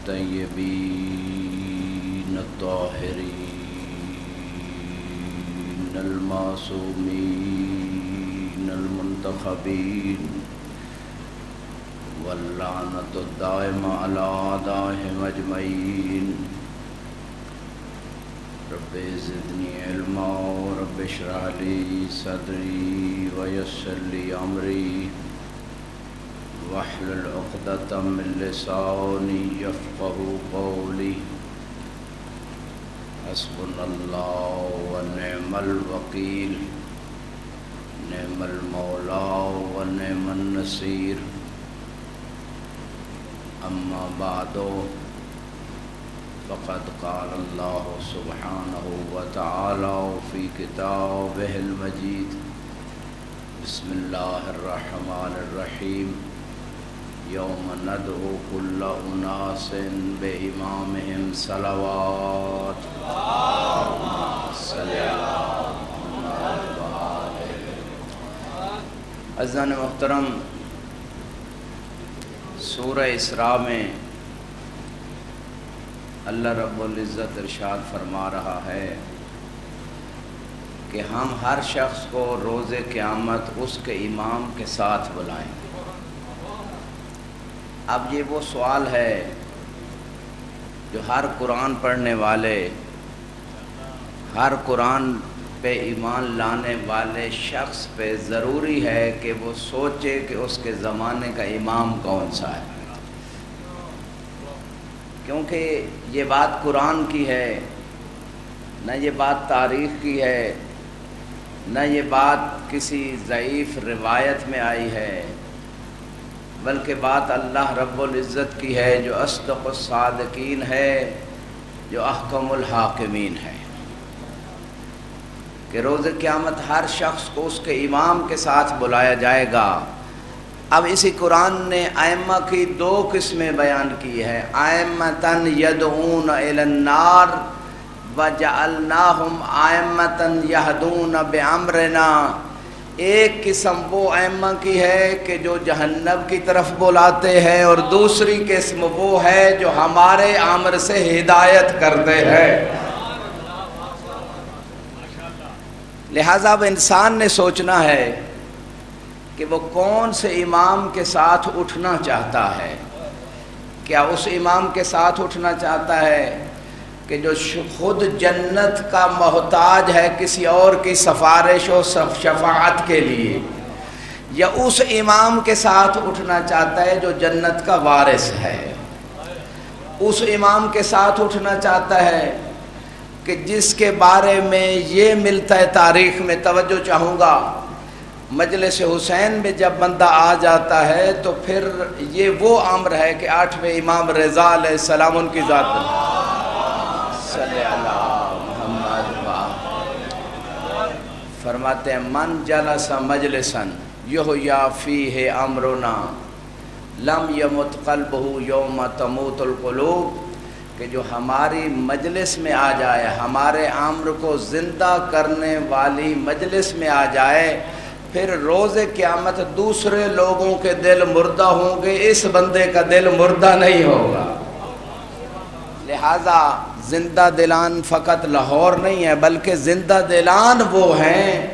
الطيبين الطاهرين المعصومين المنتخبين واللعنة الدائمة على أعدائهم أجمعين رب زدني علما رب اشرح لي صدري ويسر لي أمري واحلل عقدة من لساني يفقهوا قولي حسبنا الله ونعم الوكيل نعم المولى ونعم النصير أما بعد فقد قال الله سبحانه وتعالى في كتابه المجيد بسم الله الرحمن الرحيم يوم ندعو كل أناس بإمامهم صلوات اللهم صل على محمد وآله. عزیزان محترم، سورہ اسراء میں اللہ رب العزت ارشاد فرما رہا ہے کہ ہم ہر شخص کو روز قیامت اس کے امام کے ساتھ بلائیں گے۔ اب یہ وہ سوال ہے جو ہر قرآن پڑھنے والے، ہر قرآن پہ ایمان لانے والے شخص پہ ضروری ہے کہ وہ سوچے کہ اس کے زمانے کا امام کون سا ہے، کیونکہ یہ بات قرآن کی ہے، نہ یہ بات تاریخ کی ہے، نہ یہ بات کسی ضعیف روایت میں آئی ہے، بلکہ بات اللہ رب العزت کی ہے جو اصدق الصادقین ہے، جو احکم الحاکمین ہے، کہ روز قیامت ہر شخص کو اس کے امام کے ساتھ بلایا جائے گا۔ اب اسی قرآن نے ائمہ کی دو قسمیں بیان کی ہے، ائمۃً یدعون الی النار وجعلناہم ائمۃً یہدون بامرنا۔ ایک قسم وہ ائمہ کی ہے کہ جو جہنم کی طرف بلاتے ہیں، اور دوسری قسم وہ ہے جو ہمارے امر سے ہدایت کرتے ہیں۔ لہذا اب انسان نے سوچنا ہے کہ وہ کون سے امام کے ساتھ اٹھنا چاہتا ہے۔ کیا اس امام کے ساتھ اٹھنا چاہتا ہے کہ جو خود جنت کا محتاج ہے کسی اور کی سفارش و شفاعت کے لیے، یا اس امام کے ساتھ اٹھنا چاہتا ہے جو جنت کا وارث ہے؟ اس امام کے ساتھ اٹھنا چاہتا ہے کہ جس کے بارے میں یہ ملتا ہے تاریخ میں، توجہ چاہوں گا، مجلس حسین میں جب بندہ آ جاتا ہے تو پھر یہ وہ امر ہے کہ 8ویں امام رضا علیہ السلام ان کی ذات صلی اللہ محمد فرماتے ہیں من جلس مجلسا یحییٰ فیہ امرنا لم یمت قلبہ یوم تموت القلوب، کہ جو ہماری مجلس میں آ جائے، ہمارے امر کو زندہ کرنے والی مجلس میں آ جائے، پھر روز قیامت دوسرے لوگوں کے دل مردہ ہوں گے، اس بندے کا دل مردہ نہیں ہوگا۔ لہذا زندہ دلان فقط لاہور نہیں ہے، بلکہ زندہ دلان وہ ہیں،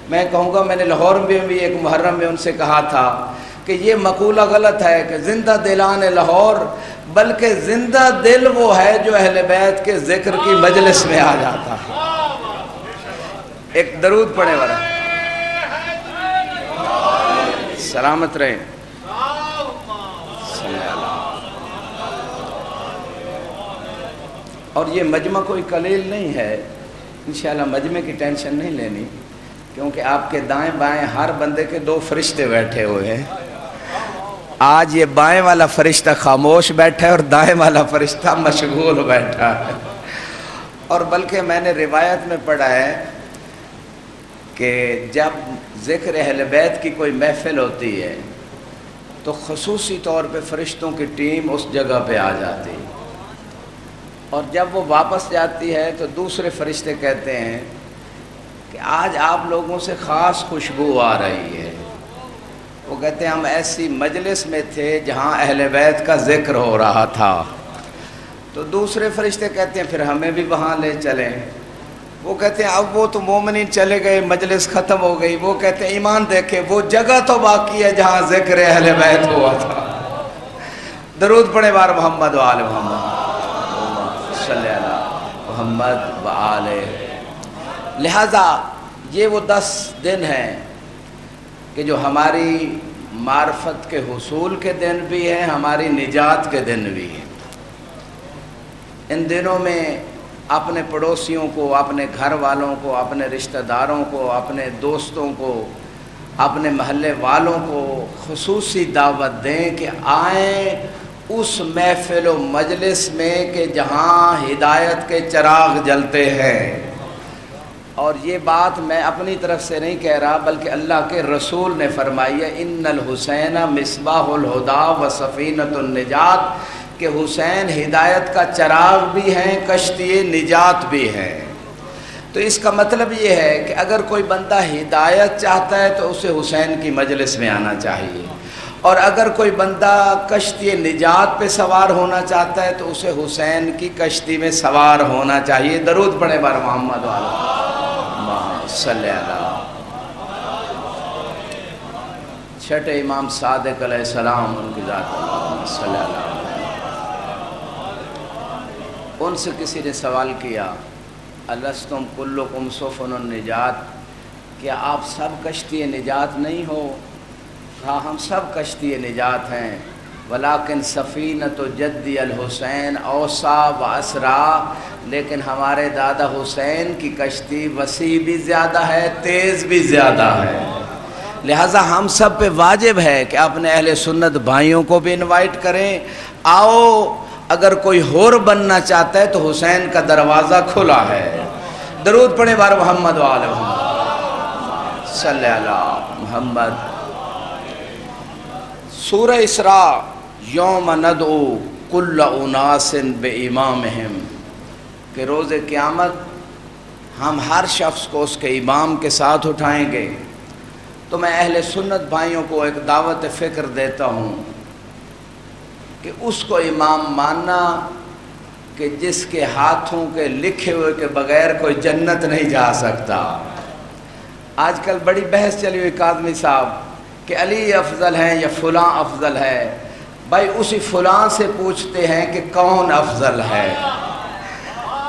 میں کہوں گا، میں نے لاہور میں بھی ایک محرم میں ان سے کہا تھا کہ یہ مقولہ غلط ہے کہ زندہ دلان لاہور، بلکہ زندہ دل وہ ہے جو اہل بیت کے ذکر کی مجلس میں آ جاتا ہے۔ ایک درود پڑھیں ورا، سلامت رہیں۔ اور یہ مجمع کوئی قلیل نہیں ہے، انشاءاللہ مجمع کی ٹینشن نہیں لینی، کیونکہ آپ کے دائیں بائیں ہر بندے کے 2 فرشتے بیٹھے ہوئے ہیں۔ آج یہ بائیں والا فرشتہ خاموش بیٹھا ہے اور دائیں والا فرشتہ مشغول بیٹھا ہے۔ اور بلکہ میں نے روایت میں پڑھا ہے کہ جب ذکر اہل بیت کی کوئی محفل ہوتی ہے تو خصوصی طور پہ فرشتوں کی ٹیم اس جگہ پہ آ جاتی ہے، اور جب وہ واپس جاتی ہے تو دوسرے فرشتے کہتے ہیں کہ آج آپ لوگوں سے خاص خوشبو آ رہی ہے۔ وہ کہتے ہیں ہم ایسی مجلس میں تھے جہاں اہل بیت کا ذکر ہو رہا تھا، تو دوسرے فرشتے کہتے ہیں پھر ہمیں بھی وہاں لے چلیں. وہ کہتے ہیں اب وہ تو مومنین چلے گئے، مجلس ختم ہو گئی. وہ کہتے ہیں ایمان دیکھیں وہ جگہ تو باقی ہے جہاں ذکر اہل بیت ہوا تھا. درود پڑھے بار محمد و آل محمد صلی اللہ محمد و آل. لہذا یہ وہ 10 دن ہیں کہ جو ہماری معرفت کے حصول کے دن بھی ہیں، ہماری نجات کے دن بھی ہیں. ان دنوں میں اپنے پڑوسیوں کو، اپنے گھر والوں کو، اپنے رشتہ داروں کو، اپنے دوستوں کو، اپنے محلے والوں کو خصوصی دعوت دیں کہ آئیں اس محفل و مجلس میں کہ جہاں ہدایت کے چراغ جلتے ہیں. اور یہ بات میں اپنی طرف سے نہیں کہہ رہا بلکہ اللہ کے رسول نے فرمائی ہے ان الحسین مصباح الہدی و سفینۃ النجات، کہ حسین ہدایت کا چراغ بھی ہیں، کشتی نجات بھی ہیں. تو اس کا مطلب یہ ہے کہ اگر کوئی بندہ ہدایت چاہتا ہے تو اسے حسین کی مجلس میں آنا چاہیے، اور اگر کوئی بندہ کشتی نجات پہ سوار ہونا چاہتا ہے تو اسے حسین کی کشتی میں سوار ہونا چاہیے. درود پڑھے بار محمد والا صلی اللہ. چھٹے امام صادق علیہ السلام ان کی ذات صلی اللہ. ان سے کسی نے سوال کیا الستم کلکم سفن النجات، کیا آپ سب کشتی نجات نہیں ہو؟ کہا ہم سب کشتی نجات ہیں، ولیکن سفینۃ جدی الحسین اوسع و اسرع، لیکن ہمارے دادا حسین کی کشتی وسیع بھی زیادہ ہے، تیز بھی زیادہ ہے. لہٰذا ہم سب پہ واجب ہے کہ اپنے اہل سنت بھائیوں کو بھی انوائٹ کریں. آؤ، اگر کوئی ہور بننا چاہتا ہے تو حسین کا دروازہ کھلا ہے. درود پڑھے بار محمد و آل محمد صلی اللہ محمد. سورہ اسراء یوم ندعو کل اناس بامامہم، کہ روز قیامت ہم ہر شخص کو اس کے امام کے ساتھ اٹھائیں گے. تو میں اہل سنت بھائیوں کو ایک دعوت فکر دیتا ہوں کہ اس کو امام ماننا کہ جس کے ہاتھوں کے لکھے ہوئے کے بغیر کوئی جنت نہیں جا سکتا. آج کل بڑی بحث چلی ہوئی کاظمی صاحب کہ علی افضل ہیں یا فلاں افضل ہے. بھائی اسی فلاں سے پوچھتے ہیں کہ کون افضل ہے.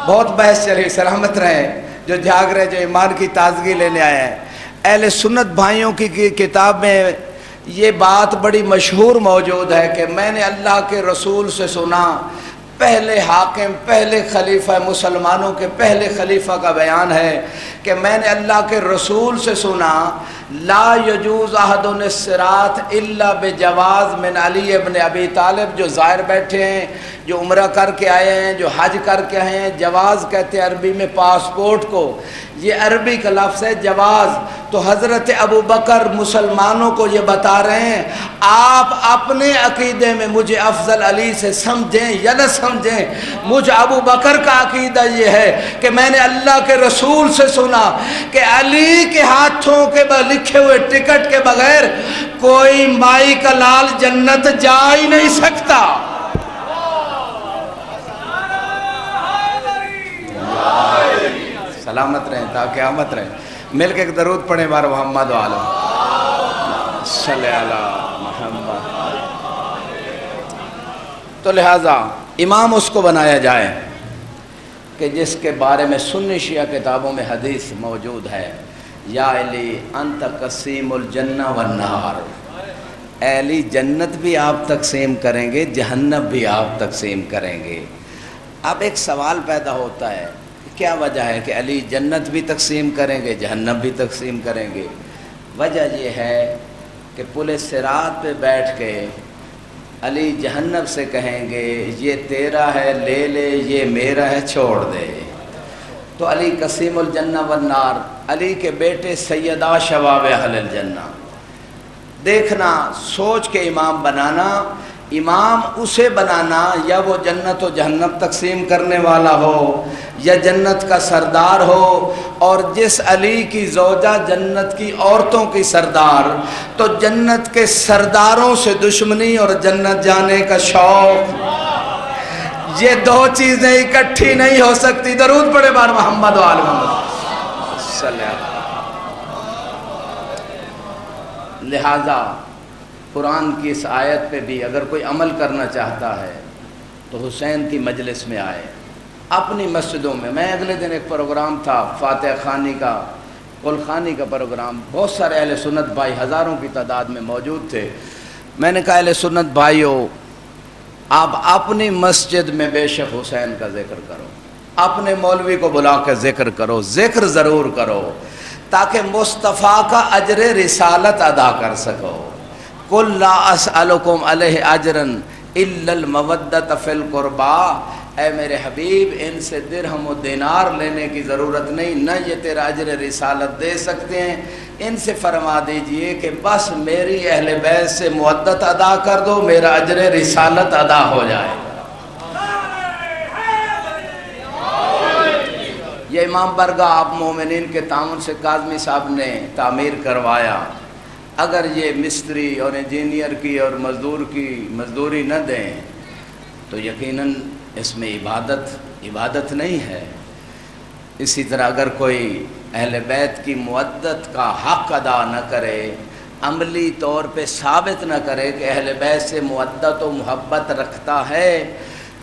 بہت بحث چلی، سلامت رہے جو جاگ رہے، جو ایمان کی تازگی لینے آئے ہیں. اہل سنت بھائیوں کی کتاب میں یہ بات بڑی مشہور موجود ہے کہ میں نے اللہ کے رسول سے سنا، پہلے حاکم، پہلے خلیفہ مسلمانوں کے پہلے خلیفہ کا بیان ہے کہ میں نے اللہ کے رسول سے سنا لا یجوز احد الصراط الا بجواز من علی ابن ابی طالب. جو زائر بیٹھے ہیں، جو عمرہ کر کے آئے ہیں، جو حج کر کے آئے ہیں، جواز کہتے ہیں عربی میں پاسپورٹ کو، یہ عربی کا لفظ ہے جواز. تو حضرت ابو بکر مسلمانوں کو یہ بتا رہے ہیں آپ اپنے عقیدے میں مجھے افضل علی سے سمجھیں یا نہ سمجھیں، مجھ ابو بکر کا عقیدہ یہ ہے کہ میں نے اللہ کے رسول سے سنا کہ علی کے ہاتھوں کے لکھے ہوئے ٹکٹ کے بغیر کوئی مائی کا لال جنت جا ہی نہیں سکتا. سلامت رہیں تا قیامت رہیں. مل کے ایک درود پڑھیں بار محمد و آل صلی اللہ محمد. تو لہٰذا امام اس کو بنایا جائے کہ جس کے بارے میں سنی شیعہ کتابوں میں حدیث موجود ہے یا علی انت قسیم الجنہ والنار، اے علی جنت بھی آپ تقسیم کریں گے، جہنم بھی آپ تقسیم کریں گے. اب ایک سوال پیدا ہوتا ہے کیا وجہ ہے کہ علی جنت بھی تقسیم کریں گے، جہنم بھی تقسیم کریں گے؟ وجہ یہ ہے کہ پل صراط پہ بیٹھ کے علی جہنم سے کہیں گے یہ تیرا ہے لے لے، یہ میرا ہے چھوڑ دے. تو علی قسیم الجنہ والنار، علی کے بیٹے سیدہ شباب اہل الجنہ. دیکھنا، سوچ کے امام بنانا، امام اسے بنانا یا وہ جنت و جہنم تقسیم کرنے والا ہو یا جنت کا سردار ہو. اور جس علی کی زوجہ جنت کی عورتوں کی سردار، تو جنت کے سرداروں سے دشمنی اور جنت جانے کا شوق، یہ دو چیزیں اکٹھی نہیں ہو سکتی. درود پڑھے بار محمد و آل محمد صلی اللہ علیہ وسلم. لہذا قرآن کی اس آیت پہ بھی اگر کوئی عمل کرنا چاہتا ہے تو حسین کی مجلس میں آئے اپنی مسجدوں میں. میں اگلے دن ایک پروگرام تھا فاتح خانی کا، قل خانی کا پروگرام، بہت سارے اہل سنت بھائی ہزاروں کی تعداد میں موجود تھے. میں نے کہا اہل سنت بھائیو، آپ اپنی مسجد میں بے شک حسین کا ذکر کرو، اپنے مولوی کو بلا کے ذکر کرو، ذکر ضرور کرو تاکہ مصطفیٰ کا اجر رسالت ادا کر سکو. قل لا اسألکم علیہ اجرا الا المودۃ فی القربا. اے میرے حبیب، ان سے درہم و دینار لینے کی ضرورت نہیں، نہ یہ تیرا اجر رسالت دے سکتے ہیں. ان سے فرما دیجئے کہ بس میری اہل بیت سے مودت ادا کر دو، میرا اجر رسالت ادا ہو جائے. یہ امام برگاہ آپ مومنین کے تعاون سے کاظمی صاحب نے تعمیر کروایا. اگر یہ مستری اور انجینئر کی اور مزدور کی مزدوری نہ دیں تو یقیناً اس میں عبادت نہیں ہے. اسی طرح اگر کوئی اہل بیت کی مودت کا حق ادا نہ کرے، عملی طور پہ ثابت نہ کرے کہ اہل بیت سے مودت و محبت رکھتا ہے،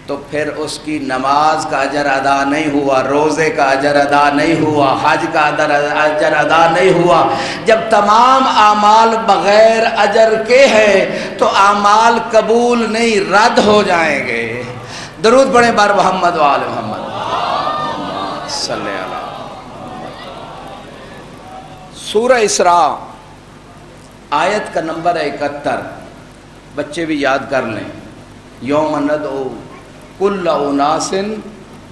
تو پھر اس کی نماز کا اجر ادا نہیں ہوا، روزے کا اجر ادا نہیں ہوا، حج کا اجر ادا نہیں ہوا. جب تمام اعمال بغیر اجر کے ہیں تو اعمال قبول نہیں، رد ہو جائیں گے. درود پڑھیں بار محمد و آل محمد صلی اللہ. سورہ اسراء آیت کا نمبر ہے 71. بچے بھی یاد کر لیں. یوم ندعو کل اناس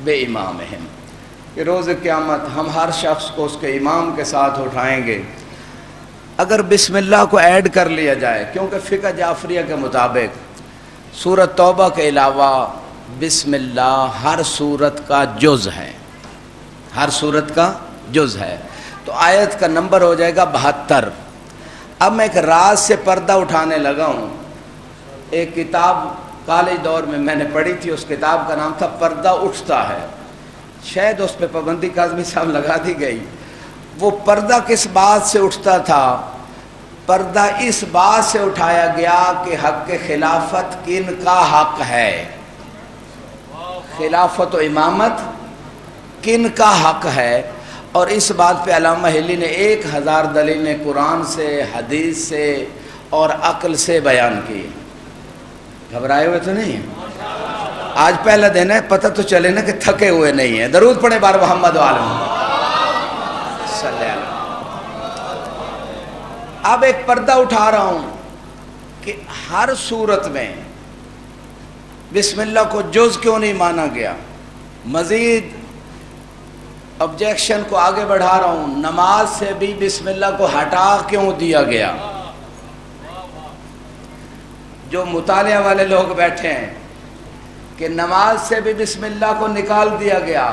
بامامہم، کہ روز قیامت ہم ہر شخص کو اس کے امام کے ساتھ اٹھائیں گے. اگر بسم اللہ کو ایڈ کر لیا جائے، کیونکہ فقہ جعفریہ کے مطابق سورۃ توبہ کے علاوہ بسم اللہ ہر سورت کا جز ہے، ہر سورت کا جز ہے، تو آیت کا نمبر ہو جائے گا 72. اب میں ایک راز سے پردہ اٹھانے لگا ہوں. ایک کتاب کالج دور میں نے پڑھی تھی، اس کتاب کا نام تھا پردہ اٹھتا ہے. شاید اس پہ پابندی کاظمی صاحب لگا دی گئی. وہ پردہ کس بات سے اٹھتا تھا؟ پردہ اس بات سے اٹھایا گیا کہ حق خلافت کن کا حق ہے، خلافت و امامت کن کا حق ہے. اور اس بات پہ علامہ ہلی نے 1000 دلیلیں قرآن سے، حدیث سے اور عقل سے بیان کی. گھبرائے ہوئے تو نہیں ہیں؟ آج پہلا دن ہے، پتہ تو چلے نا کہ تھکے ہوئے نہیں ہیں. درود پڑھیں بار محمد و آل محمد صلی اللہ علیہ وسلم. اب ایک پردہ اٹھا رہا ہوں کہ ہر صورت میں بسم اللہ کو جز کیوں نہیں مانا گیا. مزید آبجیکشن کو آگے بڑھا رہا ہوں، نماز سے بھی بسم اللہ کو ہٹا کیوں دیا گیا. جو مطالعہ والے لوگ بیٹھے ہیں کہ نماز سے بھی بسم اللہ کو نکال دیا گیا،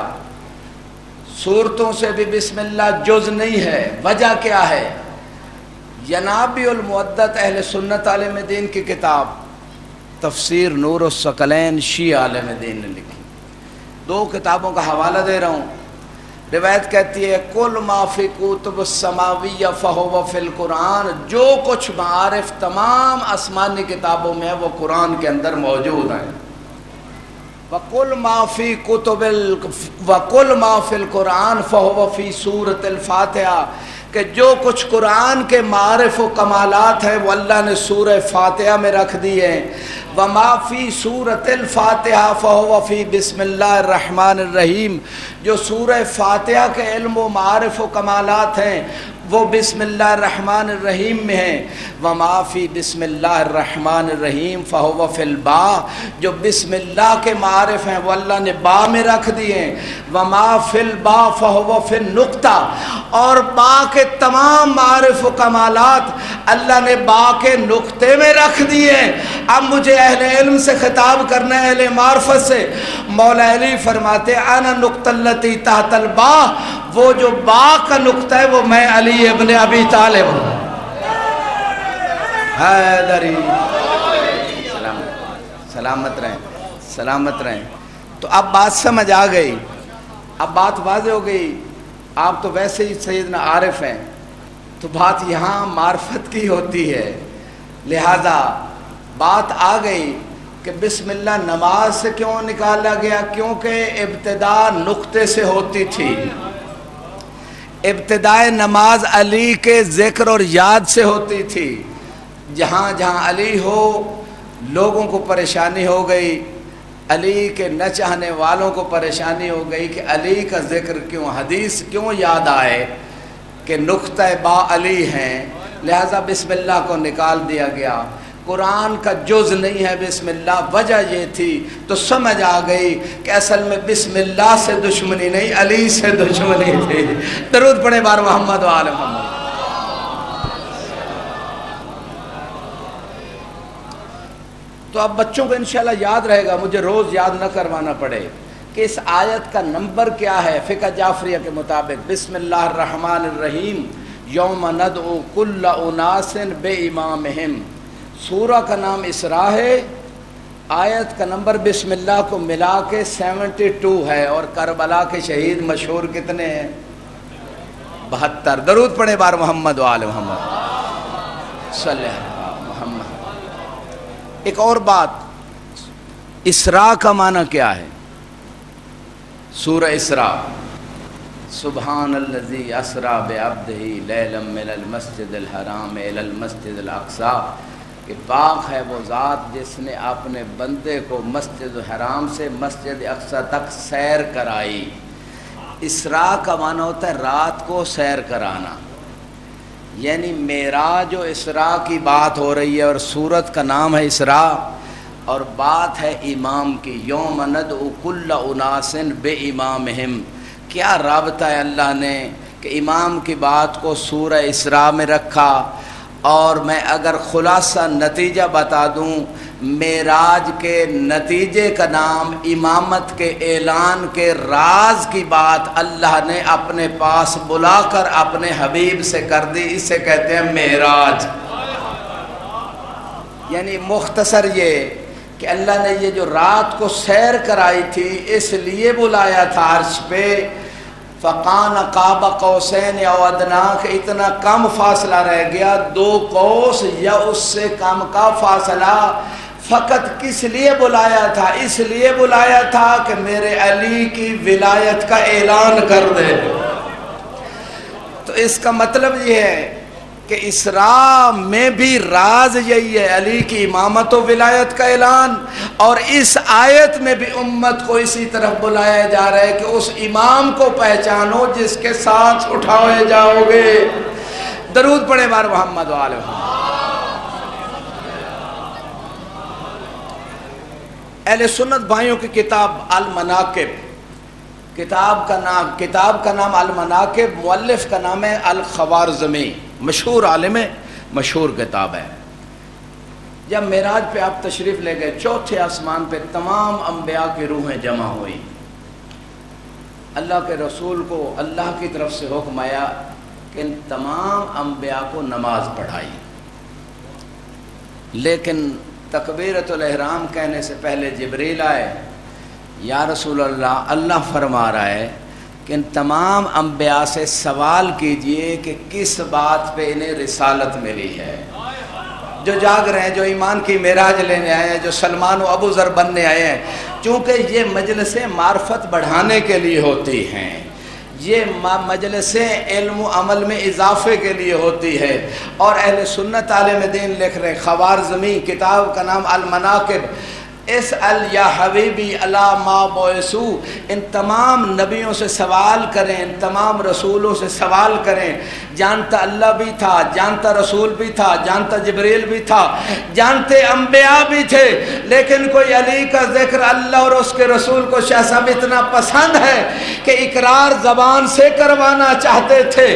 سورتوں سے بھی بسم اللہ جز نہیں ہے. وجہ کیا ہے؟ ینابی المودت اہل سنت عالم دین کی کتاب تفسیر نور الثقلین شیعہ عالم دین نے لکھی. 2 کتابوں کا حوالہ دے رہا ہوں. روایت کہتی ہے کل ما فی کتب السماویہ فہو فی القرآن، جو کچھ معارف تمام آسمانی کتابوں میں ہے وہ قرآن کے اندر موجود ہیں. وَقُلْ مَا فِي وَقُلْ مَا فِي الْقُرْآنِ فَهُوَ فِي سُورَةِ الْفَاتِحَةِ، کہ جو کچھ قرآن کے معارف و کمالات ہیں وہ اللہ نے سورہ فاتحہ میں رکھ دیے. وَمَا فِي سُورَةِ الْفَاتِحَةِ فَهُوَ فِي بسم اللہ الرحمن الرحیم، جو سورہ فاتحہ کے علم و معارف و کمالات ہیں وہ بسم اللہ الرحمن الرحیم میں ہیں. وما فی بسم اللہ الرحمن الرحیم فہو فی الباء، جو بسم اللہ کے معارف ہیں وہ اللہ نے با میں رکھ دیے. وما فی الباء فہو فی النقطہ، اور با کے تمام معارف و کمالات اللہ نے با کے نقطے میں رکھ دیے. اب مجھے اہل علم سے خطاب کرنا ہے، اہل معرفت سے. مولا علی فرماتے انا نقطہ التی تحت الباء، وہ جو با کا نقطہ ہے وہ میں علی ابن ابی طالب ہوں. حیدری سلامت رہیں، سلامت رہیں. تو اب بات سمجھ آ گئی، اب بات واضح ہو گئی. آپ تو ویسے ہی سیدنا عارف ہیں، تو بات یہاں معرفت کی ہوتی ہے. لہذا بات آ گئی کہ بسم اللہ نماز سے کیوں نکالا گیا؟ کیونکہ ابتدا نقطے سے ہوتی تھی. ابتدائے نماز علی کے ذکر اور یاد سے ہوتی تھی. جہاں جہاں علی ہو لوگوں کو پریشانی ہو گئی، علی کے نہ چاہنے والوں کو پریشانی ہو گئی کہ علی کا ذکر کیوں، حدیث کیوں یاد آئے کہ نقطہ با علی ہیں، لہذا بسم اللہ کو نکال دیا گیا. قرآن کا جز نہیں ہے بسم اللہ، وجہ یہ تھی. تو سمجھ آ گئی کہ اصل میں بسم اللہ سے دشمنی نہیں، علی سے دشمنی تھی. درود پڑھیں بار محمد و آل محمد. تو اب بچوں کو انشاءاللہ یاد رہے گا، مجھے روز یاد نہ کروانا پڑے کہ اس آیت کا نمبر کیا ہے. فقہ جعفریہ کے مطابق بسم اللہ الرحمن الرحیم یوم ندعو کل اناس بامامہم. سورہ کا نام اسراء ہے، آیت کا نمبر بسم اللہ کو ملا کے 72 ہے، اور کربلا کے شہید مشہور کتنے ہیں؟ 72. درود پڑھیں بار محمد و آل محمد صلی اللہ علیہ محمد. ایک اور بات، اسراء کا معنی کیا ہے؟ سورہ اسراء سبحان الذی اسریٰ بعبدہ لیلا من المسجد الحرام الی المسجد الاقصی، کہ پاک ہے وہ ذات جس نے اپنے بندے کو مسجد الحرام سے مسجد اقصی تک سیر کرائی. اسراء کا معنی ہوتا ہے رات کو سیر کرانا، یعنی معراج و اسراء کی بات ہو رہی ہے، اور سورت کا نام ہے اسراء، اور بات ہے امام کی. یوم ندعو کل اناس بامامہم. کیا رابطہ ہے اللہ نے کہ امام کی بات کو سورہ اسراء میں رکھا؟ اور میں اگر خلاصہ نتیجہ بتا دوں، معراج کے نتیجے کا نام امامت کے اعلان کے راز کی بات اللہ نے اپنے پاس بلا کر اپنے حبیب سے کر دی. اسے کہتے ہیں معراج. یعنی مختصر یہ کہ اللہ نے یہ جو رات کو سیر کرائی تھی اس لیے بلایا تھا عرش پہ. فقان قاب قوسین او ادنا، کہ اتنا کم فاصلہ رہ گیا، 2 قوس یا اس سے کم کا فاصلہ. فقط کس لیے بلایا تھا؟ اس لیے بلایا تھا کہ میرے علی کی ولایت کا اعلان کر دے. تو اس کا مطلب یہ ہے کہ اسراء میں بھی راز یہی ہے، علی کی امامت و ولایت کا اعلان. اور اس آیت میں بھی امت کو اسی طرف بلایا جا رہا ہے کہ اس امام کو پہچانو جس کے ساتھ اٹھائے جاؤ گے. درود پڑھیں بار محمد و آل محمد. اہل سنت بھائیوں کی کتاب المناقب، کتاب کا نام المناقب، مؤلف کا نام ہے الخوارزمی، مشہور عالم ہے، مشہور کتاب ہے. جب معراج پہ آپ تشریف لے گئے، چوتھے آسمان پہ تمام انبیاء کی روحیں جمع ہوئی. اللہ کے رسول کو اللہ کی طرف سے حکم آیا کہ ان تمام انبیاء کو نماز پڑھائی. لیکن تکبیرۃ الاحرام کہنے سے پہلے جبریل آئے. یا رسول اللہ، اللہ فرما رہا ہے کہ ان تمام انبیاء سے سوال کیجئے کہ کس بات پہ انہیں رسالت ملی ہے. جو جاگ رہے ہیں، جو ایمان کی معراج لینے آئے ہیں، جو سلمان و ابو ذر بننے آئے ہیں، چونکہ یہ مجلسیں معرفت بڑھانے کے لیے ہوتی ہیں، یہ مجلسیں علم و عمل میں اضافے کے لیے ہوتی ہے. اور اہل سنت عالم دین لکھ رہے، خوارزمی، کتاب کا نام المناقب، اسأل یا حبیبی علی ما بعثو، ان تمام نبیوں سے سوال کریں، ان تمام رسولوں سے سوال کریں. جانتا اللہ بھی تھا، جانتا رسول بھی تھا، جانتا جبریل بھی تھا، جانتے انبیاء بھی تھے، لیکن کوئی علی کا ذکر اللہ اور اس کے رسول کو شاہ صاحب اتنا پسند ہے کہ اقرار زبان سے کروانا چاہتے تھے.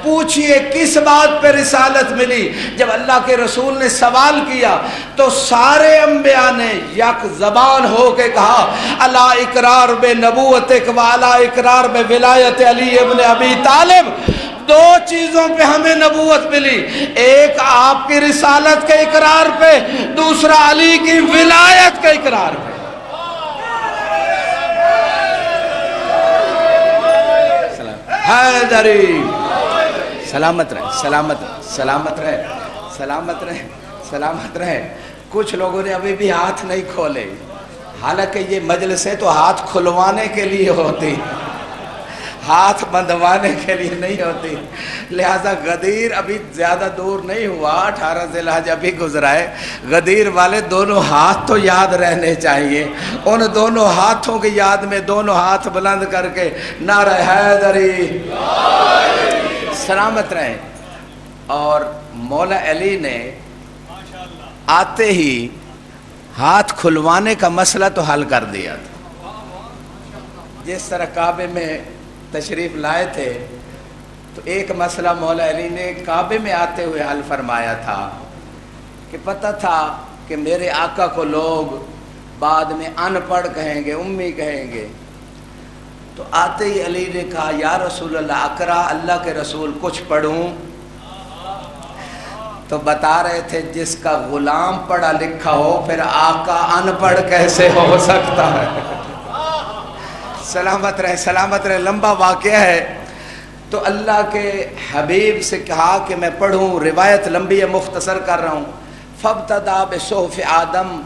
پوچھئے کس بات پہ رسالت ملی؟ جب اللہ کے رسول نے سوال کیا تو سارے انبیاء نے یک زبان ہو کے کہا، الا اقرار بے نبوتک و الا اقرار بے ولایت علی ابن ابی طالب. 2 چیزوں پہ ہمیں نبوت ملی، ایک آپ کی رسالت کے اقرار پہ، دوسرا علی کی ولایت کے اقرار پہ. حیدری، سلامت رہے، سلامت رہے، سلامت رہے، سلامت رہے، سلامت رہے۔ کچھ لوگوں نے ابھی بھی ہاتھ نہیں کھولے، حالانکہ یہ مجلسیں تو ہاتھ کھلوانے کے لیے ہوتی، ہاتھ بندھوانے کے لیے نہیں ہوتی۔ لہذا غدیر ابھی زیادہ دور نہیں ہوا، 18 ذی الحج ابھی گزرا ہے۔ غدیر والے دونوں ہاتھ تو یاد رہنے چاہیے، ان دونوں ہاتھوں کی یاد میں دونوں ہاتھ بلند کر کے نعرہ حیدری، سلامت رہیں۔ اور مولا علی نے آتے ہی ہاتھ کھلوانے کا مسئلہ تو حل کر دیا تھا۔ جس طرح کعبے میں تشریف لائے تھے تو ایک مسئلہ مولا علی نے کعبے میں آتے ہوئے حل فرمایا تھا کہ پتہ تھا کہ میرے آقا کو لوگ بعد میں ان پڑھ کہیں گے، امی کہیں گے، تو آتے ہی علی نے کہا یا رسول اللہ، اقرا، اللہ کے رسول کچھ پڑھوں؟ تو بتا رہے تھے جس کا غلام پڑھا لکھا ہو پھر آقا ان پڑھ کیسے ہو سکتا ہے؟ سلامت رہے، سلامت رہے، لمبا واقعہ ہے۔ تو اللہ کے حبیب سے کہا کہ میں پڑھوں، روایت لمبی ہے، مختصر کر رہا ہوں۔ فابتدا بصحف آدم،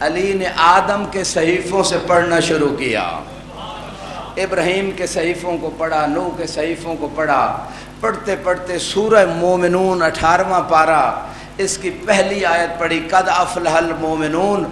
علی نے آدم کے صحیفوں سے پڑھنا شروع کیا، ابراہیم کے صحیفوں کو پڑھا، نوح کے صحیفوں کو پڑھا۔ پڑھتے پڑھتے سورہ مومنون 18واں پارہ، اس کی پہلی آیت پڑھی، قد افلح المومنون،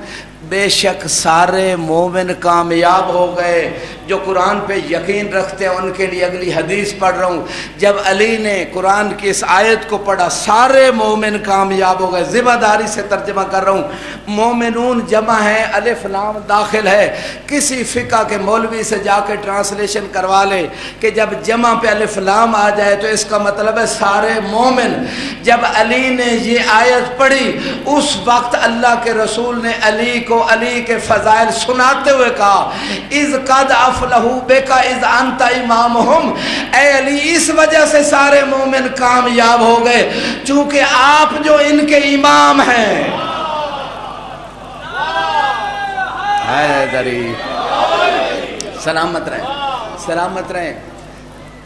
بے شک سارے مومن کامیاب ہو گئے۔ جو قرآن پہ یقین رکھتے ہیں ان کے لیے اگلی حدیث پڑھ رہا ہوں۔ جب علی نے قرآن کی اس آیت کو پڑھا، سارے مومن کامیاب ہو گئے۔ ذمہ داری سے ترجمہ کر رہا ہوں، مومنون جمع ہے، الف لام داخل ہے۔ کسی فقہ کے مولوی سے جا کے ٹرانسلیشن کروا لے کہ جب جمع پہ الف لام آ جائے تو اس کا مطلب ہے سارے مومن۔ جب علی نے یہ آیت پڑھی اس وقت اللہ کے رسول نے علی کو علی کے فضائل سناتے ہوئے کہا، اذ قد افلحوا بک اذ انت امامہم، اے علی اس وجہ سے سارے مومن کامیاب ہو گئے چونکہ آپ جو ان کے امام ہیں۔ حیدری، سلامت رہیں، سلامت رہیں۔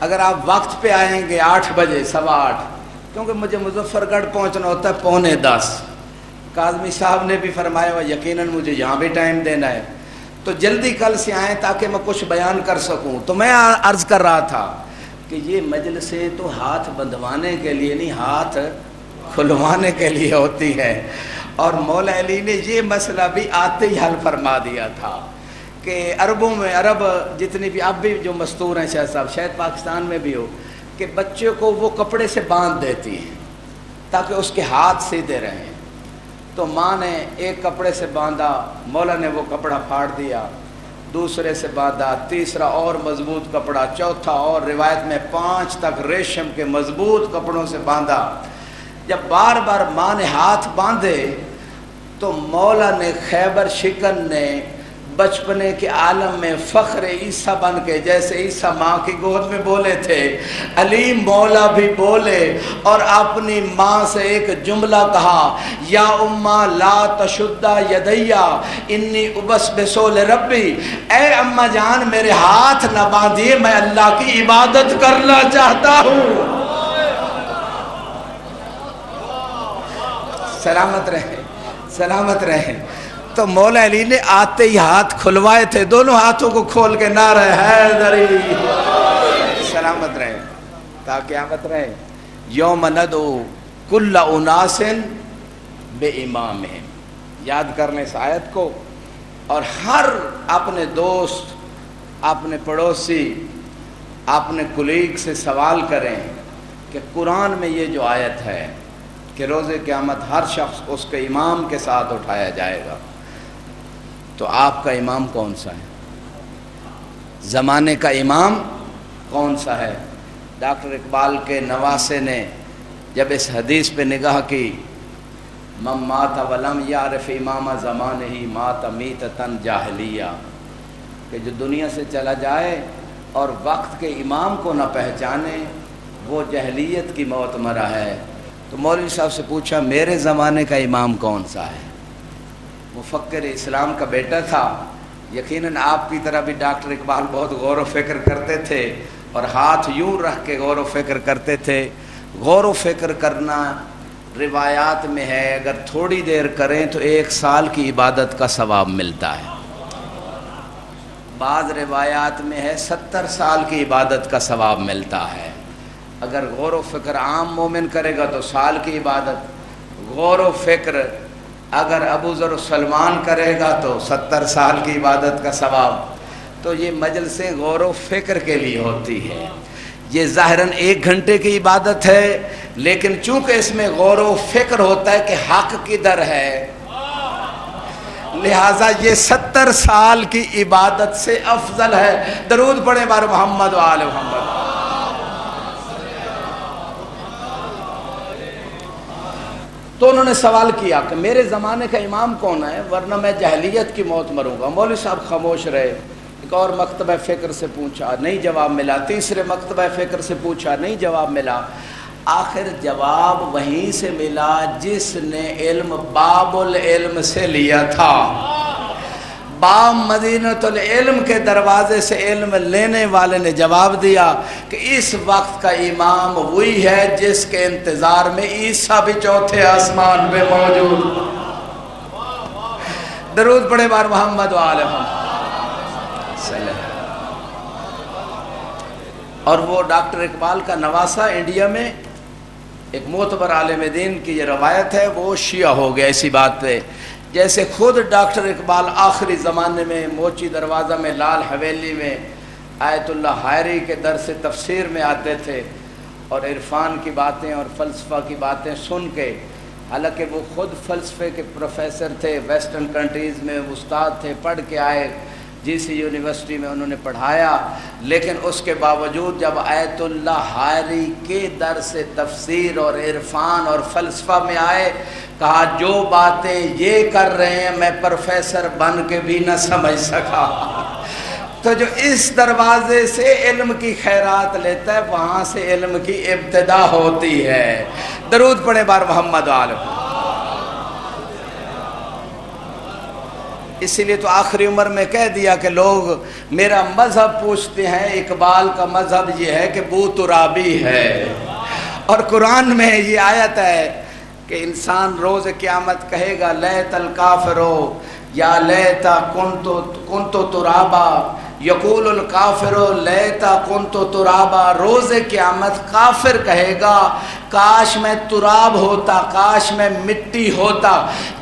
اگر آپ وقت پہ آئیں گے 8 بجے، 8:15، کیونکہ مجھے مظفر گڑھ پہنچنا ہوتا ہے 9:45۔ کاظمی صاحب نے بھی فرمایا ہوا یقیناً مجھے یہاں بھی ٹائم دینا ہے، تو جلدی کل سے آئیں تاکہ میں کچھ بیان کر سکوں۔ تو میں عرض کر رہا تھا کہ یہ مجلسیں تو ہاتھ بندھوانے کے لیے نہیں، ہاتھ کھلوانے کے لیے ہوتی ہے۔ اور مولا علی نے یہ مسئلہ بھی آتے ہی حل فرما دیا تھا کہ عربوں میں، عرب جتنی بھی اب بھی جو مستور ہیں شاہ صاحب، شاید پاکستان میں بھی ہو، کہ بچے کو وہ کپڑے سے باندھ دیتی ہیں تاکہ اس کے ہاتھ سیدھے رہیں۔ تو ماں نے ایک کپڑے سے باندھا، مولا نے وہ کپڑا پھاڑ دیا، دوسرے سے باندھا، تیسرا اور مضبوط کپڑا، چوتھا اور، روایت میں 5 تک ریشم کے مضبوط کپڑوں سے باندھا۔ جب بار بار ماں نے ہاتھ باندھے تو مولا نے خیبر شکن نے بچپنے کے عالم میں فخر عیسیٰ بن کے، جیسے عیسیٰ ماں کی گود میں بولے تھے، علی مولا بھی بولے اور اپنی ماں سے ایک جملہ کہا، یا اماں لا تشدہ یدیا انی ابسبسو لربی، اے اماں جان میرے ہاتھ نہ باندھیے، میں اللہ کی عبادت کرنا چاہتا ہوں۔ سلامت رہیں، سلامت رہیں۔ تو مولا علی نے آتے ہی ہاتھ کھلوائے تھے، دونوں ہاتھوں کو کھول کے نعرہ حیدری، سلامت رہے تا قیامت رہے۔ یوم ندعو کل اناس بے امامہم، یاد کر لیں اس آیت کو، اور ہر اپنے دوست، اپنے پڑوسی، اپنے کلیگ سے سوال کریں کہ قرآن میں یہ جو آیت ہے کہ روز قیامت ہر شخص اس کے امام کے ساتھ اٹھایا جائے گا، تو آپ کا امام کون سا ہے؟ زمانے کا امام کون سا ہے؟ ڈاکٹر اقبال کے نواسے نے جب اس حدیث پہ نگاہ کی، من مات ولم یعرف امام زمانہ مات میتۃ جاہلیہ، کہ جو دنیا سے چلا جائے اور وقت کے امام کو نہ پہچانے وہ جہلیت کی موت مرا ہے۔ تو مولوی صاحب سے پوچھا میرے زمانے کا امام کون سا ہے؟ مفکر اسلام کا بیٹا تھا، یقیناً آپ کی طرح بھی ڈاکٹر اقبال بہت غور و فکر کرتے تھے، اور ہاتھ یوں رکھ کے غور و فکر کرتے تھے۔ غور و فکر کرنا روایات میں ہے، اگر تھوڑی دیر کریں تو 1 سال کی عبادت کا ثواب ملتا ہے۔ بعض روایات میں ہے 70 سال کی عبادت کا ثواب ملتا ہے۔ اگر غور و فکر عام مومن کرے گا تو سال کی عبادت، غور و فکر اگر ابو ذر سلمان کرے گا تو 70 سال کی عبادت کا ثواب۔ تو یہ مجلسیں غور و فکر کے لیے ہوتی ہے۔ یہ ظاہراً 1 گھنٹے کی عبادت ہے، لیکن چونکہ اس میں غور و فکر ہوتا ہے کہ حق کدھر ہے، لہٰذا یہ 70 سال کی عبادت سے افضل ہے۔ درود پڑھیں بار محمد و آل محمد۔ تو انہوں نے سوال کیا کہ میرے زمانے کا امام کون ہے، ورنہ میں جاہلیت کی موت مروں گا۔ مولوی صاحب خاموش رہے۔ ایک اور مکتبہ فکر سے پوچھا، نہیں جواب ملا۔ تیسرے مکتبہ فکر سے پوچھا، نہیں جواب ملا۔ آخر جواب وہیں سے ملا جس نے علم باب العلم سے لیا تھا۔ باب مدینۃ العلم کے دروازے سے علم لینے والے نے جواب دیا کہ اس وقت کا امام وہی ہے جس کے انتظار میں عیسیٰ بھی چوتھے آسمان پہ موجود۔ درود پڑھے بار محمد و آل محمد۔ اور وہ ڈاکٹر اقبال کا نواسہ انڈیا میں ایک معتبر عالم دین کی یہ روایت ہے، وہ شیعہ ہو گیا اسی بات پہ۔ جیسے خود ڈاکٹر اقبال آخری زمانے میں موچی دروازہ میں لال حویلی میں آیت اللہ حائری کے درس تفسیر میں آتے تھے اور عرفان کی باتیں اور فلسفہ کی باتیں سن کے، حالانکہ وہ خود فلسفے کے پروفیسر تھے، ویسٹرن کنٹریز میں استاد تھے، پڑھ کے آئے، جی سی یونیورسٹی میں انہوں نے پڑھایا، لیکن اس کے باوجود جب آیت اللہ حائری کے درس تفسیر اور عرفان اور فلسفہ میں آئے، کہا جو باتیں یہ کر رہے ہیں میں پروفیسر بن کے بھی نہ سمجھ سکا۔ تو جو اس دروازے سے علم کی خیرات لیتا ہے وہاں سے علم کی ابتدا ہوتی ہے۔ درود پڑھیں بار محمد علیہ۔ اسی لیے تو آخری عمر میں کہہ دیا کہ لوگ میرا مذہب پوچھتے ہیں، اقبال کا مذہب یہ ہے کہ بو ترابی ہے، اور قرآن میں یہ آیت ہے کہ انسان روز قیامت کہے گا لیت الکافرو یا لیتا کنتو ترابا، یقول الکافرو لیتا کنتو ترابا۔ روز قیامت کافر کہے گا کاش میں تراب ہوتا، کاش میں مٹی ہوتا۔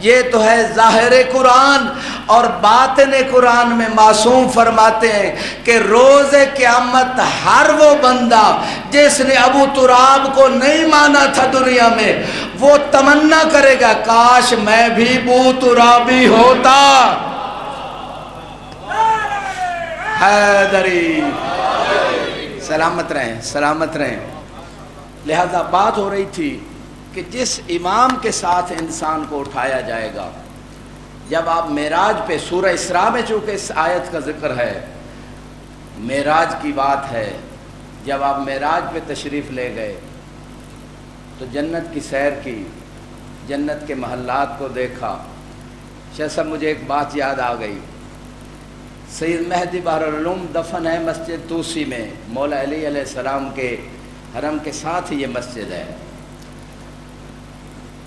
یہ تو ہے ظاہر قرآن، اور باطن قرآن میں معصوم فرماتے ہیں کہ روز قیامت ہر وہ بندہ جس نے ابو تراب کو نہیں مانا تھا دنیا میں، وہ تمنا کرے گا کاش میں بھی بو ترابی ہوتا۔ حیدری سلامت رہیں، سلامت رہیں۔ لہذا بات ہو رہی تھی کہ جس امام کے ساتھ انسان کو اٹھایا جائے گا، جب آپ معراج پہ، سورہ اسراء میں چونکہ اس آیت کا ذکر ہے، معراج کی بات ہے، جب آپ معراج پہ تشریف لے گئے تو جنت کی سیر کی، جنت کے محلات کو دیکھا۔ شاہ صاحب مجھے ایک بات یاد آ گئی، سید مہدی بحر العلوم دفن ہے مسجد توسی میں، مولا علی علیہ السلام کے حرم کے ساتھ ہی یہ مسجد ہے۔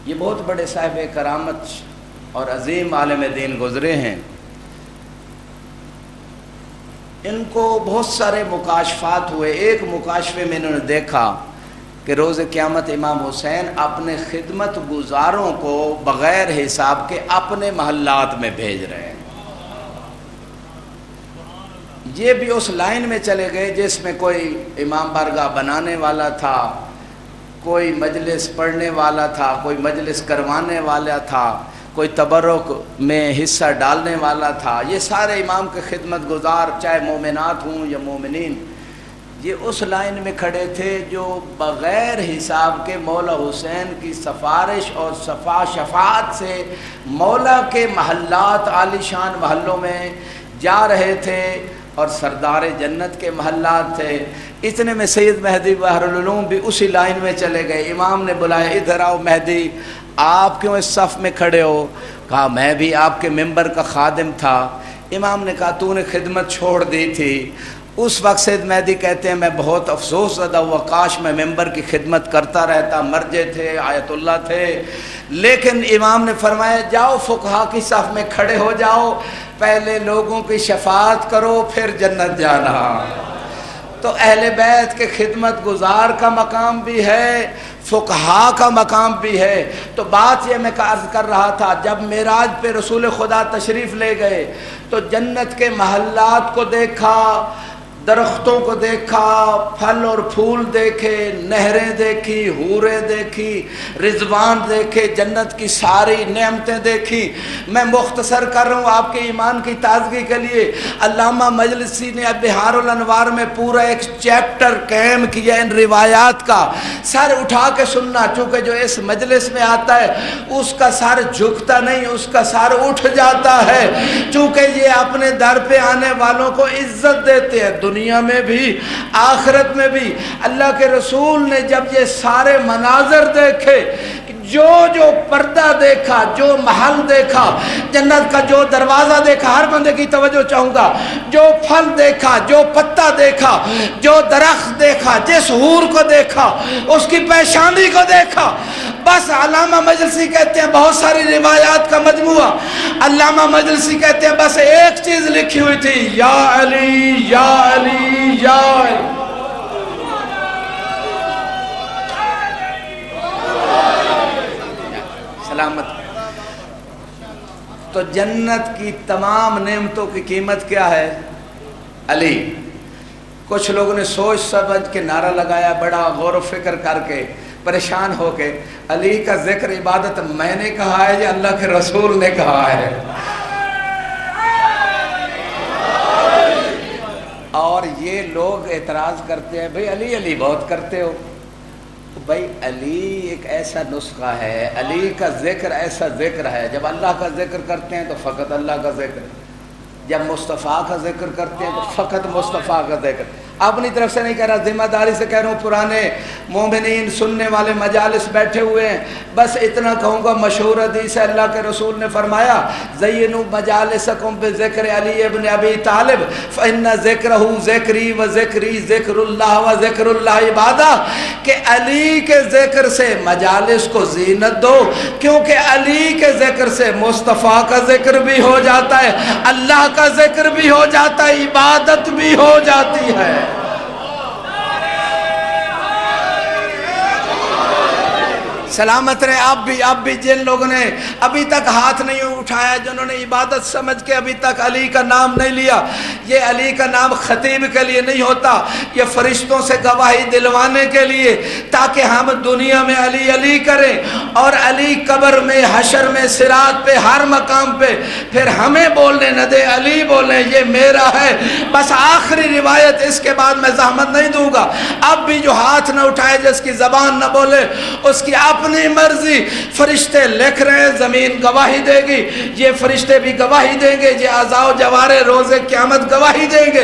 یہ بہت بڑے صاحب کرامت اور عظیم عالم دین گزرے ہیں، ان کو بہت سارے مکاشفات ہوئے۔ ایک مکاشفے میں انہوں نے دیکھا کہ روز قیامت امام حسین اپنے خدمت گزاروں کو بغیر حساب کے اپنے محلات میں بھیج رہے ہیں۔ یہ بھی اس لائن میں چلے گئے جس میں کوئی امام بارگاہ بنانے والا تھا، کوئی مجلس پڑھنے والا تھا، کوئی مجلس کروانے والا تھا، کوئی تبرک میں حصہ ڈالنے والا تھا۔ یہ سارے امام کے خدمت گزار، چاہے مومنات ہوں یا مومنین، یہ اس لائن میں کھڑے تھے جو بغیر حساب کے مولا حسین کی سفارش اور شفاعت سے مولا کے محلات، عالی شان محلوں میں جا رہے تھے، اور سردار جنت کے محلات تھے۔ اتنے میں سید مہدی بحر العلوم بھی اسی لائن میں چلے گئے۔ امام نے بلایا ادھر آؤ مہدی، آپ کیوں اس صف میں کھڑے ہو؟ کہا میں بھی آپ کے ممبر کا خادم تھا۔ امام نے کہا تو نے خدمت چھوڑ دی تھی، اس وقت سید مہدی کہتے ہیں میں بہت افسوس زدہ ہوا، کاش میں ممبر کی خدمت کرتا رہتا، مرجع تھے، آیت اللہ تھے، لیکن امام نے فرمایا جاؤ فقہا کی صف میں کھڑے ہو جاؤ، پہلے لوگوں کی شفاعت کرو پھر جنت جانا۔ تو اہل بیت کے خدمت گزار کا مقام بھی ہے، فقہا کا مقام بھی ہے۔ تو بات یہ میں عرض کر رہا تھا، جب معراج پہ رسول خدا تشریف لے گئے تو جنت کے محلات کو دیکھا، درختوں کو دیکھا، پھل اور پھول دیکھے، نہریں دیکھی، حوریں دیکھی، رضوان دیکھے، جنت کی ساری نعمتیں دیکھی۔ میں مختصر کر رہا ہوں آپ کے ایمان کی تازگی کے لیے۔ علامہ مجلسی نے بہار الانوار میں پورا ایک چیپٹر قائم کیا ان روایات کا۔ سر اٹھا کے سننا، چونکہ جو اس مجلس میں آتا ہے اس کا سر جھکتا نہیں، اس کا سر اٹھ جاتا ہے، چونکہ یہ اپنے در پہ آنے والوں کو عزت دیتے ہیں، دنیا میں بھی آخرت میں بھی۔ اللہ کے رسول نے جب یہ سارے مناظر دیکھے، جو پردہ دیکھا، جو محل دیکھا، جنت کا جو دروازہ دیکھا، ہر بندے کی توجہ چاہوں گا، جو پھل دیکھا، جو پتا دیکھا، جو درخت دیکھا، جس حور کو دیکھا، اس کی پیشانی کو دیکھا، بس علامہ مجلسی کہتے ہیں بہت ساری روایات کا مجموعہ، علامہ مجلسی کہتے ہیں بس ایک چیز لکھی ہوئی تھی، یا علی یا علی یا علی۔ سلامت۔ تو جنت کی تمام نعمتوں کی قیمت کیا ہے؟ علی۔ کچھ لوگوں نے سوچ سمجھ کے نعرہ لگایا، بڑا غور و فکر کر کے پریشان ہو کے، علی کا ذکر عبادت میں نے کہا ہے یا اللہ کے رسول نے کہا ہے؟ اور یہ لوگ اعتراض کرتے ہیں بھئی علی علی بہت کرتے ہو۔ بھائی علی ایک ایسا نسخہ ہے، علی کا ذکر ایسا ذکر ہے، جب اللہ کا ذکر کرتے ہیں تو فقط اللہ کا ذکر، جب مصطفیٰ کا ذکر کرتے ہیں تو فقط مصطفیٰ کا ذکر۔ اپنی طرف سے نہیں کہہ رہا، ذمہ داری سے کہہ رہا ہوں، پرانے مومنین سننے والے مجالس بیٹھے ہوئے ہیں، بس اتنا کہوں گا، مشہور حدیث ہے، اللہ کے رسول نے فرمایا زینوا مجالسکم بذکر علی ابن ابی طالب فإن ذکرہ ذکری و ذکری ذکر اللہ و ذکر اللہ عبادہ، کہ علی کے ذکر سے مجالس کو زینت دو، کیونکہ علی کے ذکر سے مصطفیٰ کا ذکر بھی ہو جاتا ہے، اللہ کا ذکر بھی ہو جاتا ہے، عبادت بھی ہو جاتی ہے۔ سلامت رہے۔ اب بھی جن لوگوں نے ابھی تک ہاتھ نہیں اٹھایا، جنہوں نے عبادت سمجھ کے ابھی تک علی کا نام نہیں لیا، یہ علی کا نام خطیب کے لیے نہیں ہوتا، یہ فرشتوں سے گواہی دلوانے کے لیے، تاکہ ہم دنیا میں علی علی کریں، اور علی قبر میں، حشر میں، صراط پہ، ہر مقام پہ پھر ہمیں بولنے نہ دے، علی بولیں یہ میرا ہے۔ بس آخری روایت، اس کے بعد میں زحمت نہیں دوں گا۔ اب بھی جو ہاتھ نہ اٹھائے، جس کی زبان نہ بولے، اس کی اپنی مرضی، فرشتے لکھ رہے ہیں، زمین گواہی دے گی، یہ فرشتے بھی گواہی دیں گے، یہ اعضاء و جوارح روز قیامت گواہی دیں گے۔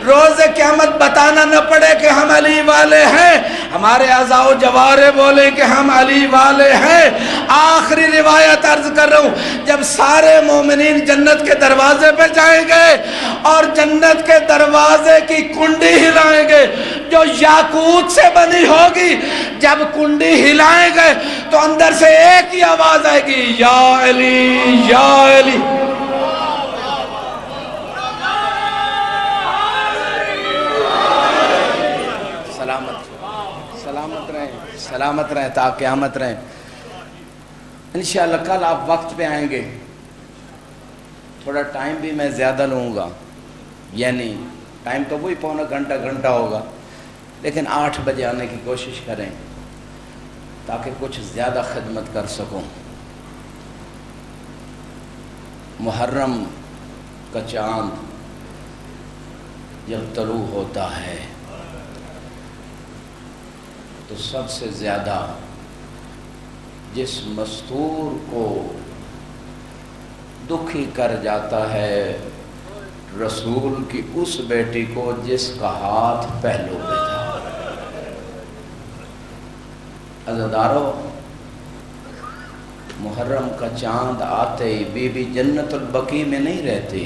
روز قیامت بتانا نہ پڑے کہ ہم علی والے ہیں، ہمارے اعضاء و جوارح بولیں کہ ہم علی والے ہیں۔ آخری روایت عرض کر رہا ہوں، جب سارے مومنین جنت کے دروازے پہ جائیں گے اور جنت کے دروازے کی کنڈی ہلائیں گے جو یاقوت سے بنی ہوگی، جب کنڈی ہلائیں گے تو اندر سے ایک ہی آواز آئے گی، یا علی یا علی۔ سلامت رہیں تا قیامت رہیں۔ انشاءاللہ کل آپ وقت پہ آئیں گے، تھوڑا ٹائم بھی میں زیادہ لوں گا، یعنی ٹائم تو وہی پونا گھنٹہ ہوگا، لیکن 8 بجے آنے کی کوشش کریں تاکہ کچھ زیادہ خدمت کر سکوں۔ محرم کا چاند جب طلوع ہوتا ہے تو سب سے زیادہ جس مستور کو دکھی کر جاتا ہے رسول کی اس بیٹی کو جس کا ہاتھ پہلو پہ تھا۔ عزیزدارو، محرم کا چاند آتے ہی بی بی جنت البقیع میں نہیں رہتی،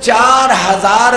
4000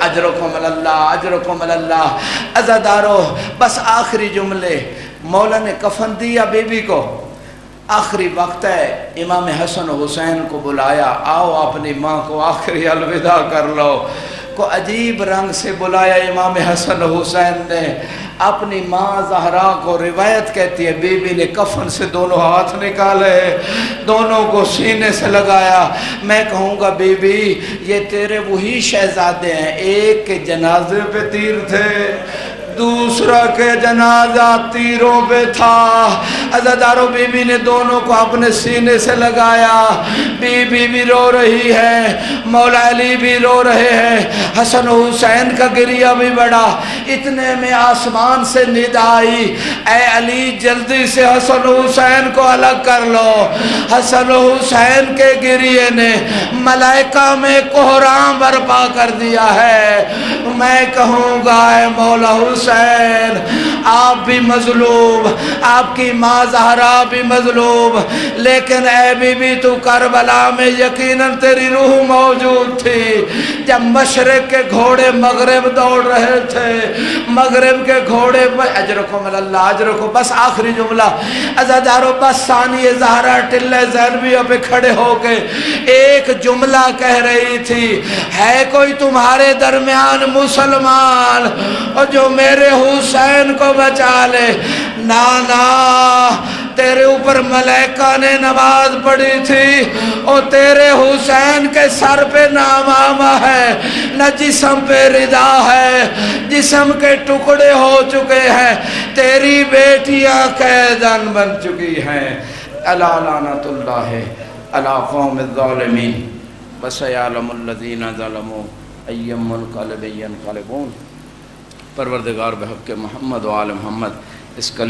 اجرکم اللہ اجرکم اللہ۔ عزادارو بس آخری جملے، مولا نے کفن دیا بی بی کو، آخری وقت ہے، امام حسن و حسین کو بلایا، آؤ اپنی ماں کو آخری الوداع کر لو۔ کو عجیب رنگ سے بلایا امام حسن و حسین نے اپنی ماں زہرا کو۔ روایت کہتی ہے بی بی نے کفن سے دونوں ہاتھ نکالے، دونوں کو سینے سے لگایا۔ میں کہوں گا بی بی یہ تیرے وہی شہزادے ہیں، ایک کے جنازے پہ تیر تھے، دوسرا کے جنازہ تیروں پہ تھا۔ عزادارو بی بی نے دونوں کو اپنے سینے سے لگایا، بی بی بھی رو رہی ہے، مولا علی بھی رو رہے ہیں، حسن و حسین کا گریہ بھی بڑا۔ اتنے میں آسمان سے ندا آئی، اے علی جلدی سے حسن و حسین کو الگ کر لو۔ حسن و حسین کے گریہ نے ملائکہ میں کوہرام برپا کر دیا ہے۔ میں کہوں گا اے مولا حسین آپ بھی مظلوم، آپ کی ماں زہرا بھی مظلوم، لیکن اے بی بی تو کربلا میں یقیناً تیری روح موجود تھی جب مشرق کے گھوڑے مغرب دوڑ رہے تھے، مغرب کے گھوڑے اجرکم اللہ اجرکم۔ بس آخری جملہ عزادارو، بس ثانی زہرا ٹلے زینبیہ پہ کھڑے ہو کے ایک جملہ کہہ رہی تھی، ہے کوئی تمہارے درمیان مسلمان اور جو میرے حسین کو بچا لے؟ نانا تیرے اوپر ملائکہ نے نماز پڑھی تھی اور تیرے حسین کے سر پہ نہ امامہ ہے نہ جسم پہ ردا ہے، جسم کے ٹکڑے ہو چکے ہیں، تیری بیٹیاں قیداً بن چکی ہیں۔ الا لعنت اللہ علی قوم الظالمین وسیعلم الذین ظلموا ای منقلب ینقلبون۔ پروردگار بحق محمد و آل محمد اس کلیم